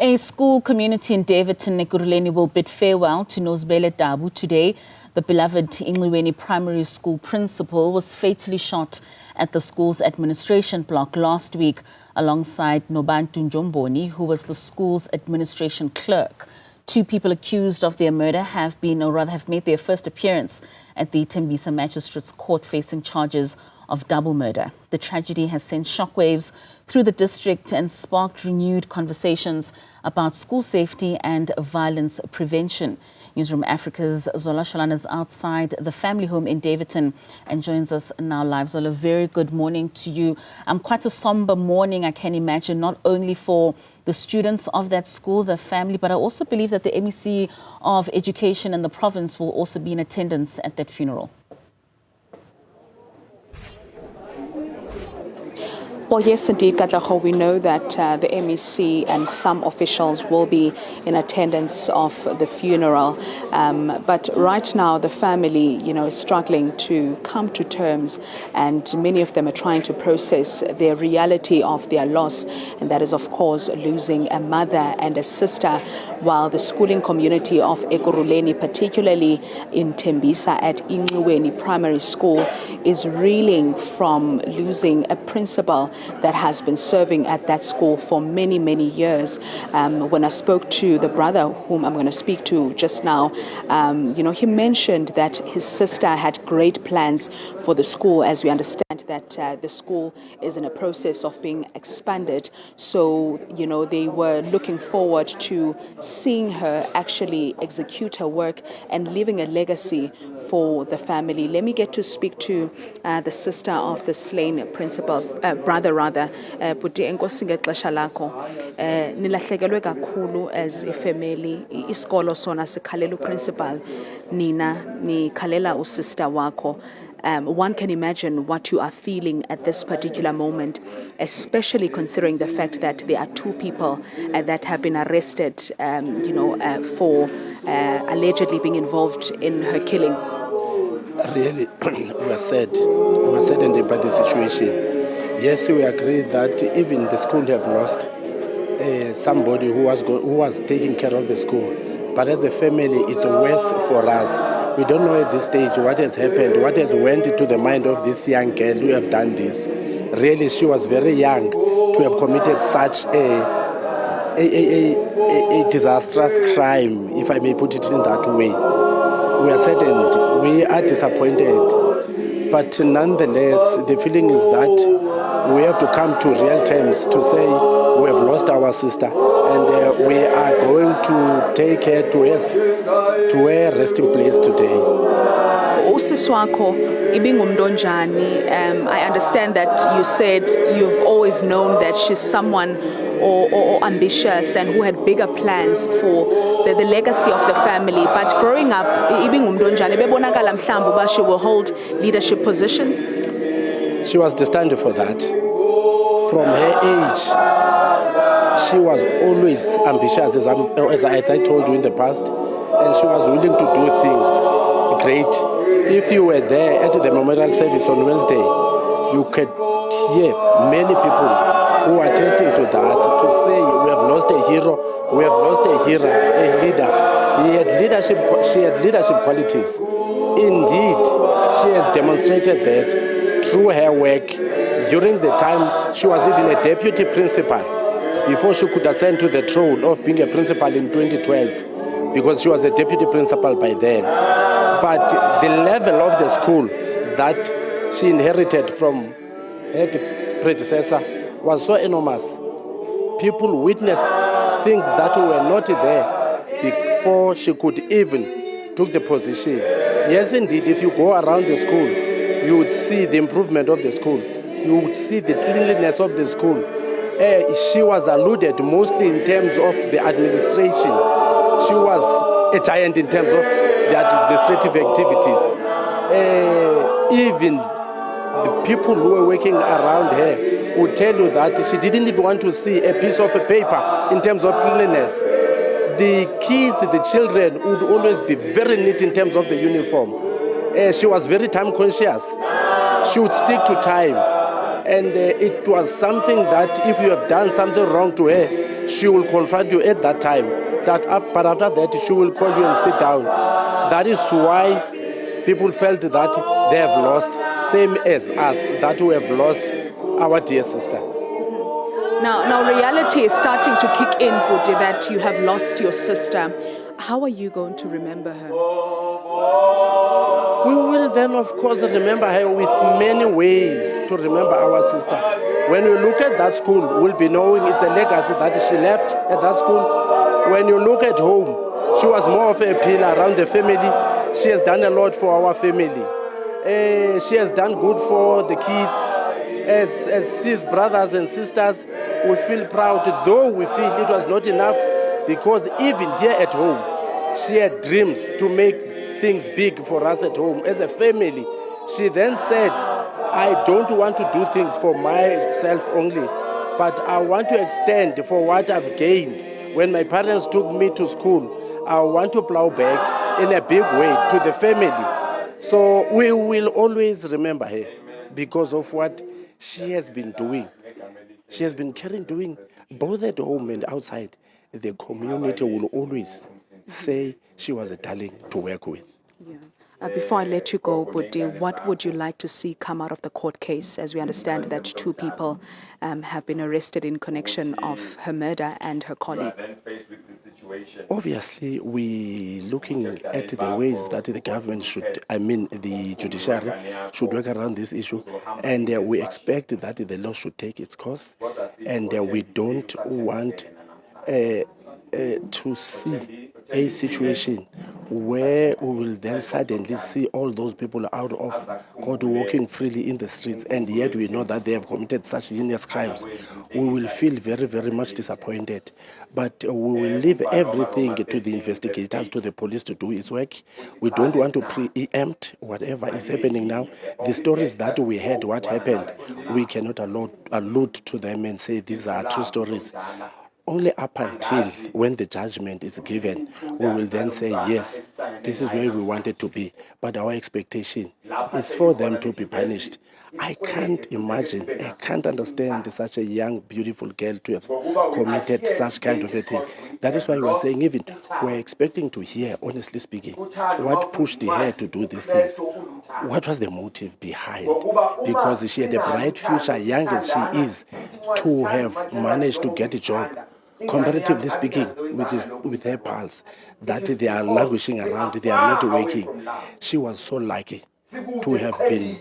A school community in Daveyton, Ekurhuleni will bid farewell to Nozibele Tabu today. The beloved Inxiweni Primary School principal was fatally shot at the school's administration block last week alongside Nobantu Njomboni, who was the school's administration clerk. Two people accused of their murder have made their first appearance at the Tembisa Magistrate's court facing charges of double murder. The tragedy has sent shockwaves through the district and sparked renewed conversations about school safety and violence prevention. Newzroom Africa's Zola Sholwana is outside the family home in Daveyton and joins us now live. Zola, very good morning to you. Quite a somber morning, I can imagine, not only for the students of that school, the family, but I also believe that the MEC of Education in the province will also be in attendance at that funeral. Well, yes, indeed, Katlaho, we know that the MEC and some officials will be in attendance of the funeral. But right now, the family, is struggling to come to terms, and many of them are trying to process the reality of their loss. And that is, of course, losing a mother and a sister, while the schooling community of Ekurhuleni, particularly in Tembisa at Inxiweni Primary School, is reeling from losing a principal that has been serving at that school for many, many years. When I spoke to the brother, whom I'm going to speak to just now, he mentioned that his sister had great plans for the school, as we understand that the school is in a process of being expanded. So, they were looking forward to seeing her actually execute her work and leaving a legacy for the family. Let me get to speak to the sister of the slain principal, brother rather, Puti enkosi ngexesha lakho. Nilahlekelwe kakhulu as a family. Isikolo sona sikhalela uprincipal, nina nikhalela usister wakho. One can imagine what you are feeling at this particular moment, especially considering the fact that there are two people that have been arrested, for allegedly being involved in her killing. Really, we are saddened by the situation. Yes, we agree that even the school have lost somebody who was taking care of the school. But as a family, it's worse for us. We don't know at this stage what has happened, what has went into the mind of this young girl who have done this. Really, she was very young to have committed such a disastrous crime, if I may put it in that way. We are saddened, we are disappointed, but nonetheless, the feeling is that we have to come to real terms to say we have lost our sister, and we are going to take her to her resting place today. Usiswako ibingumndonjani. I understand that you said you've always known that she's someone or ambitious and who had bigger plans for the legacy of the family. But growing up, ibingumndonjani bebonakala mhlambu ba she will hold leadership positions. She was destined for that. From her age, she was always ambitious, as I told you in the past, and she was willing to do things great. If you were there at the memorial service on Wednesday, you could hear many people who are attesting to that, to say we have lost a hero, we have lost a leader. She had leadership qualities. Indeed, she has demonstrated that through her work. During the time she was even a deputy principal, before she could ascend to the throne of being a principal in 2012, because she was a deputy principal by then. But the level of the school that she inherited from her predecessor was so enormous. People witnessed things that were not there before she could even took the position. Yes, indeed, if you go around the school, you would see the improvement of the school. You would see the cleanliness of the school. She was alluded mostly in terms of the administration. She was a giant in terms of the administrative activities. Even the people who were working around her would tell you that she didn't even want to see a piece of a paper in terms of cleanliness. The kids, the children would always be very neat in terms of the uniform. She was very time conscious. She would stick to time. And it was something that if you have done something wrong to her, she will confront you at that time. But after that, she will call you and sit down. That is why people felt that they have lost, same as us, that we have lost our dear sister. Now reality is starting to kick in, Budi, that you have lost your sister. How are you going to remember her? We will then, of course, remember her with many ways to remember our sister. When you look at that school, we'll be knowing it's a legacy that she left at that school. When you look at home, she was more of a pillar around the family. She has done a lot for our family. She has done good for the kids. As his brothers and sisters, we feel proud, though we feel it was not enough, because even here at home, she had dreams to make things big for us at home as a family. She then said, I don't want to do things for myself only, but I want to extend for what I've gained. When my parents took me to school, I want to plow back in a big way to the family. So we will always remember her because of what she has been doing. She has been doing both at home and outside. The community will always say she was a darling to work with. Yeah. Before I let you go, Budi, what would you like to see come out of the court case? As we understand that 2 people have been arrested in connection of her murder and her colleague. Obviously, we're looking at the ways that the government the judiciary should work around this issue. And we expect that the law should take its course. And we don't want to see a situation where we will then suddenly see all those people out of court walking freely in the streets, and yet we know that they have committed such heinous crimes. We will feel very, very much disappointed. But we will leave everything to the investigators, to the police to do its work. We don't want to preempt whatever is happening now. The stories that we heard, what happened, we cannot allude to them and say these are true stories. Only up until when the judgment is given, we will then say, yes, this is where we wanted to be. But our expectation is for them to be punished. I can't imagine, I can't understand such a young, beautiful girl to have committed such kind of a thing. That is why we were saying, even we're expecting to hear, honestly speaking, what pushed her to do these things. What was the motive behind? Because she had a bright future, young as she is, to have managed to get a job. Comparatively speaking, with her pals, that they are languishing around, they are not working. She was so lucky to have been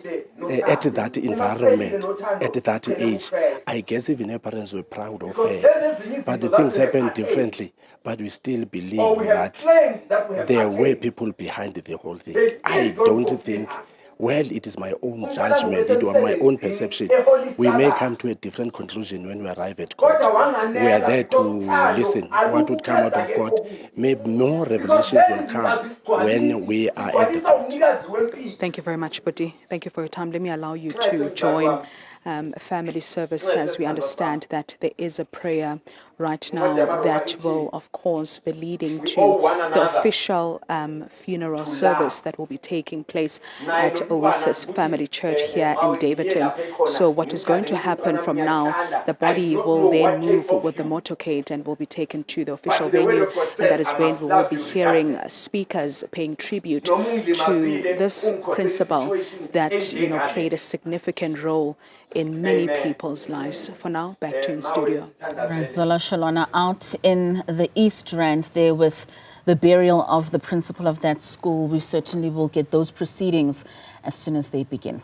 at that environment, at that age. I guess even her parents were proud of her. But the things happened differently. But we still believe that there were people behind the whole thing. I don't think, well, it is my own judgment, it was my own perception. We may come to a different conclusion when we arrive at court. We are there to listen. What would come out of court, maybe more revelations will come when we are at the court. Thank you very much, Budi. Thank you for your time. Let me allow you to join family service, as we understand that there is a prayer right now that will, of course, be leading to the official funeral service that will be taking place at Oasis Family Church here in Daveyton. So what is going to happen from now, the body will then move with the motorcade and will be taken to the official venue, and that is when we will be hearing speakers paying tribute to this principal that, played a significant role in many people's lives. For now, back to you in studio. Right, Zola, Sholwana, out in the East Rand there with the burial of the principal of that school. We certainly will get those proceedings as soon as they begin.